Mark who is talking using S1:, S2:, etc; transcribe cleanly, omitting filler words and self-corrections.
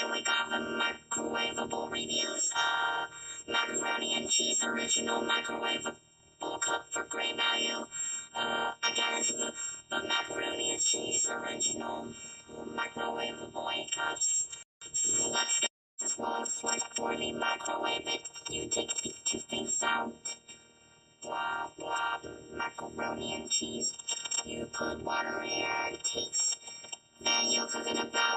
S1: here we got the microwaveable reviews. Macaroni and cheese original microwaveable cup for great value. I got into the macaroni and cheese original microwaveable 8 cups. Let's get this well. It's like 40 microwave it. You take the 2 things out. Blah blah, macaroni and cheese. You put water in, it takes. Then you cook it about